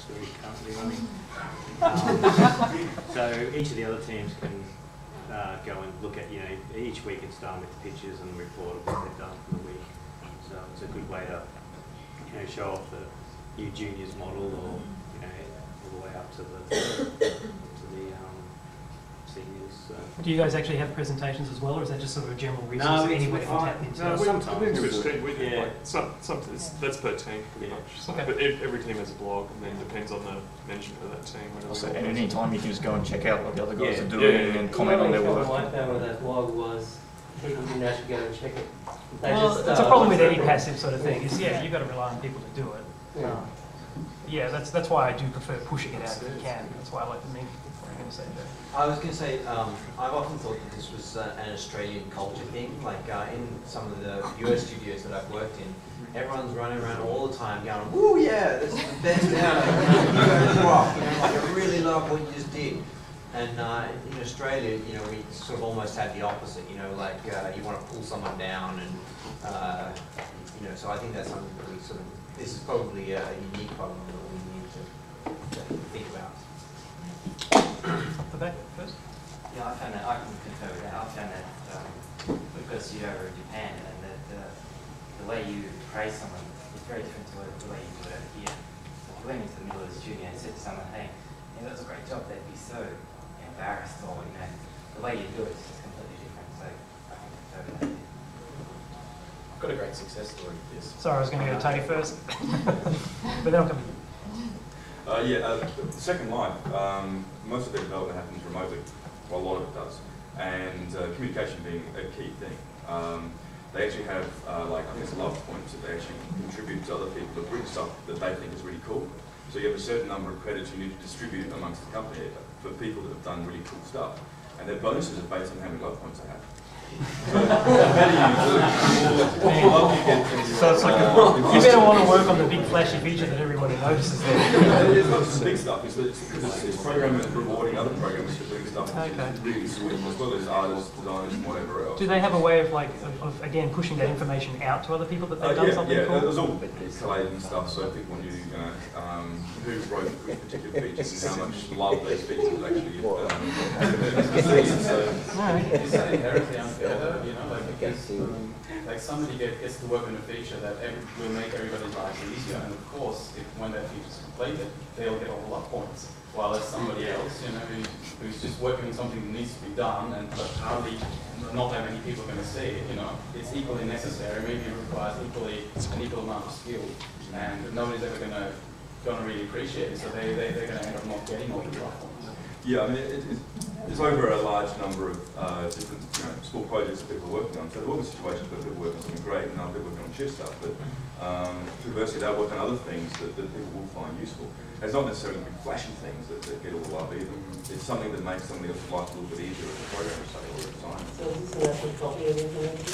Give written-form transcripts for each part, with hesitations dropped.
works that we currently running. So each of the other teams can go and look at, each week it's done with pictures and report of what they've done for the week. So it's a good way to, show off the new juniors model, or all the way up to the seniors. So. Do you guys actually have presentations as well, or is that just sort of a general resource that anybody can tap into? No, sometimes. We do. Yeah. That's per team, pretty much. So, okay. But every team has a blog, and then depends on the management of that team. Also, at any time you can just go and check out what the other guys are doing and comment on their work. My problem with that blog was people didn't actually go and check it. That's a problem with any passive sort of thing. Is you've got to rely on people to do it. Yeah. That's why I do prefer pushing it out if you can. That's why I like to meet. I was going to say, I've often thought that this was an Australian culture thing. Like in some of the US studios that I've worked in, everyone's running around all the time going, "Woo, yeah, this is the best ever. You guys rock. Like I really love what you just did." And in Australia, we sort of almost have the opposite. Like you want to pull someone down, and so I think that's something that we sort of. This is probably a unique problem that we need to think about. The back first? Yeah, I can confirm with that. I found that we've got a studio over in Japan, and that the way you praise someone is very different to the way you do it over here. So if you went into the middle of the studio and said to someone, "Hey, that was a great job," they'd be so embarrassed, or the way you do it is just completely different. So I can confirm that. I've got a great success story with this. Sorry, I was going to go to Tony first, but then I'll come. Second Life, most of their development happens remotely, well a lot of it does, and communication being a key thing. They actually have, love points that they actually contribute to other people to bring stuff that they think is really cool. So you have a certain number of credits you need to distribute amongst the company for people that have done really cool stuff, and their bonuses are based on how many love points they have. So the better you do, the more love you get. So it's like you better want to work on the big flashy feature that everybody notices there. It's not just the big stuff, it's programmers rewarding other programmers for doing stuff which is really sweet, as well as artists, designers, and whatever else. Do they have a way of again pushing that information out to other people that they've done something cool? Yeah, there's all collated stuff, so people knew who wrote which particular features and how much love those features actually Is that inherently unfair though? Like somebody gets to work on a feature that will make everybody's life easier, and of course, when that feature's completed, they'll get all the love points. While as somebody else, who's just working on something that needs to be done, but hardly, not that many people are going to see it. It's equally necessary. Maybe it requires an equal amount of skill, and nobody's ever going to really appreciate it. So they're going to end up not getting all the love points. Yeah, I mean, it's over a large number of different small projects that people are working on. So there will be situations where people work on something great and other people working on shift stuff, but conversely they'll work on other things that people will find useful. It's not necessarily big flashy things that get all the love either. It's something that makes somebody else's life a little bit easier as a programmer, say, or a designer. So is this an actual copy of information?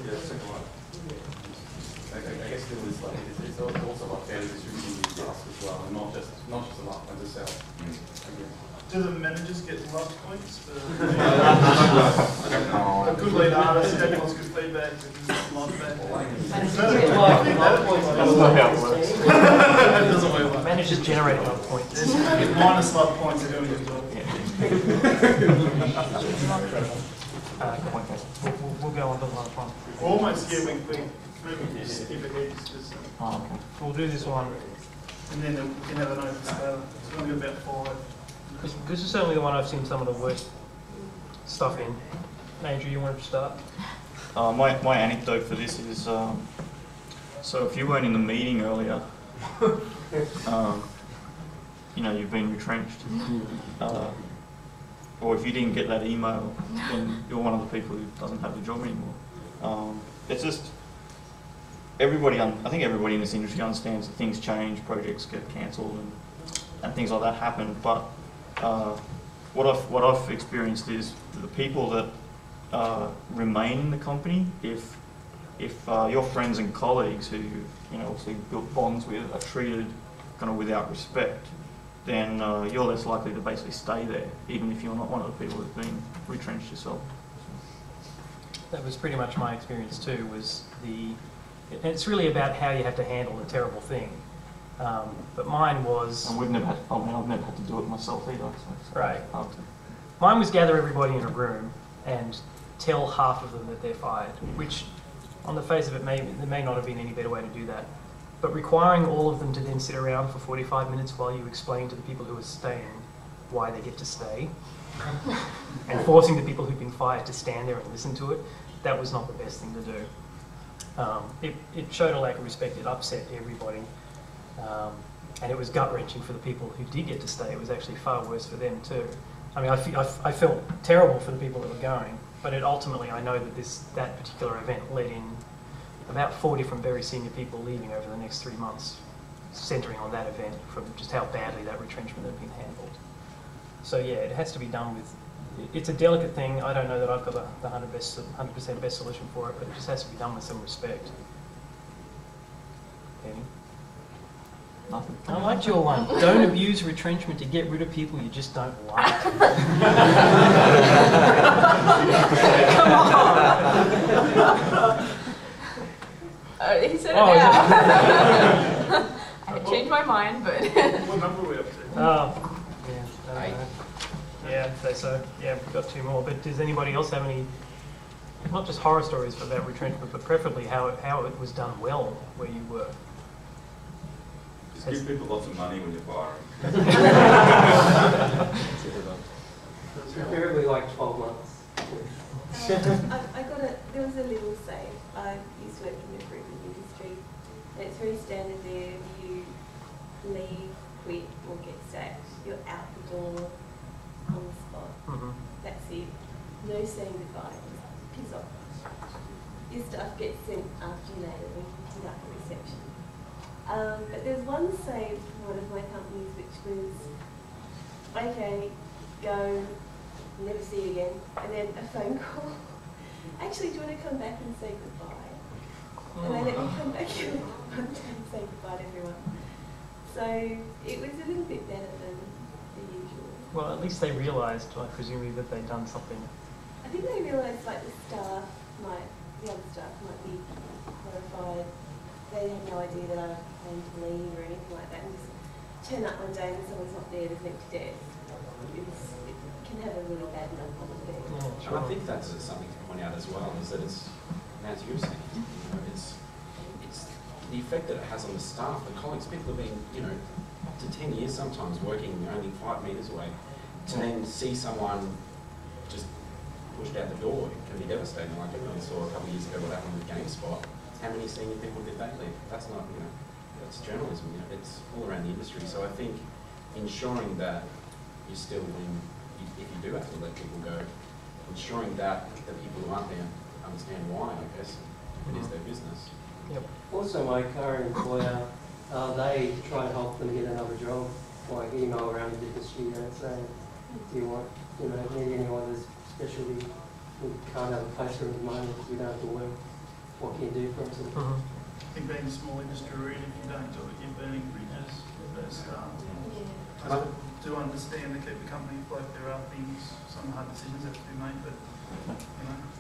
Yeah, Second Life. I guess it's also about fairly distributing these tasks as well, and not just a lot of itself. Do the managers get love points for I don't know. a good lead artist, everyone's good feedback, and love back? That's not how it works. It doesn't work like that. Managers generate love points. If minus love points are doing it well. We'll go on to the last one. Almost, yeah, we skip ahead just We'll do this one. and then we can have an open scale. It's going to be about 5. This is certainly the one I've seen some of the worst stuff in. Andrew, you want to start? My anecdote for this is, so if you weren't in the meeting earlier, you've been retrenched. Or if you didn't get that email, then you're one of the people who doesn't have the job anymore. It's just, I think everybody in this industry understands that things change, projects get cancelled and things like that happen, but what I've experienced is the people that remain in the company, if your friends and colleagues who obviously built bonds with are treated kind of without respect, then you're less likely to basically stay there, even if you're not one of the people who've been retrenched yourself. That was pretty much my experience too. It's really about how you have to handle a terrible thing. But mine was... And we've never had, I mean, I've never had to do it myself either. So it's Right. hard to. Mine was gather everybody in a room and tell half of them that they're fired, which on the face of it, there may not have been any better way to do that. But requiring all of them to then sit around for 45 minutes while you explain to the people who are staying why they get to stay, and forcing the people who've been fired to stand there and listen to it, that was not the best thing to do. It showed a lack of respect, it upset everybody, and it was gut-wrenching for the people who did get to stay. It was actually far worse for them too. I mean, I felt terrible for the people that were going, but ultimately I know that that particular event led in about 4 different very senior people leaving over the next 3 months, centering on that event from just how badly that retrenchment had been handled. So yeah, it has to be done with, it's a delicate thing. I don't know that I've got the 100% best solution for it, but it just has to be done with some respect. Penny? Nothing. I liked your one. Don't abuse retrenchment to get rid of people you just don't like. Come on! He said it now. I changed my mind, but... What number are we up to? Oh, yeah. I don't know. Yeah, I'd say so. Yeah, we've got 2 more. But does anybody else have any, not just horror stories about retrenchment, but preferably how it was done well where you were? Just give people lots of money when you're firing. Preferably like 12 months. There was a little saying. I used to work in the recruitment industry, and it's very standard there. You leave, quit, or get sacked, you're out the door on the spot. Mm-hmm. That's it. No saying goodbye. Just piss off. Your stuff gets sent after you later when you conduct a reception. But there's one saying from one of my companies which was, okay, go, never see you again, and then a phone call. Actually, do you want to come back and say goodbye? And they let me come back in one day and say goodbye to everyone. So it was a little bit better than the usual. Well, at least they realised, I presume, that they'd done something. I think they realised like the other staff might be horrified. They had no idea that I was planning to leave or anything like that, and just turn up one day and someone's not there, there's an empty desk. It can have a really bad knock-on effect. Yeah, sure. And I think that's something to point out as well, is that it's, as you were saying, it's the effect that it has on the staff, the colleagues. People have been, up to 10 years sometimes working only 5 metres away, to then see someone just pushed out the door. It can be devastating. Like everyone saw a couple of years ago what happened with GameSpot. How many senior people did they leave? That's not, that's journalism. It's all around the industry. So I think ensuring that you still, if you do have to let people go, ensuring that the people who aren't there understand why, I guess, it is their business. Yep. Also, my current employer, they try and help them get another job, like email around the different studios saying, do you want, need anyone that's especially, we can't have a place for them at the moment because we don't have to work. What can you do for us? Mm-hmm. I think being a small industry, really, if you don't do it, you're burning bridges with those staff. I do understand to keep the company afloat. There are things, some hard decisions have to be made, but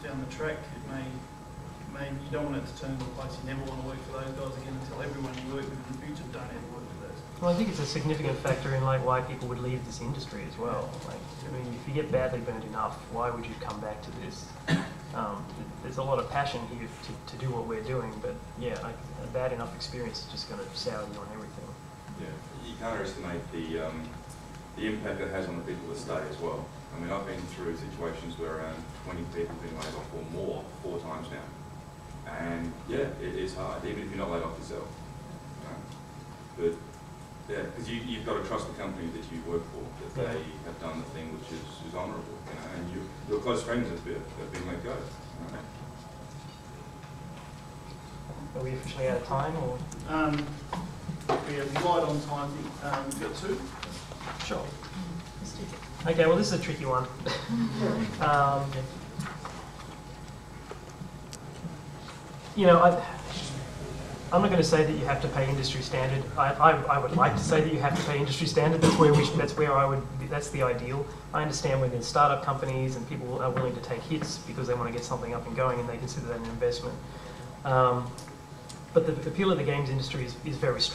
down the track, you don't want it to turn into a place you never want to work for those guys again until everyone you work with in the future don't ever work with those. Well, I think it's a significant factor in why people would leave this industry as well. If you get badly burned enough, why would you come back to this? There's a lot of passion here to do what we're doing, but yeah, a bad enough experience is just going to sour you on everything. Yeah, you can't underestimate the impact it has on the people that stay as well. I mean, I've been through situations where around 20 people have been laid off or more 4 times now. And yeah, it is hard, even if you're not laid off yourself. But yeah, because you've got to trust the company that you work for, that they have done the thing which is honourable, and your close friends have been let go. Are we officially out of time, or? We have light on time. We've got 2. Sure. Okay, well, this is a tricky one. I'm not going to say that you have to pay industry standard. I would like to say that you have to pay industry standard. That's the ideal. I understand when there's startup companies and people are willing to take hits because they want to get something up and going and they consider that an investment. But the appeal of the games industry is very strong.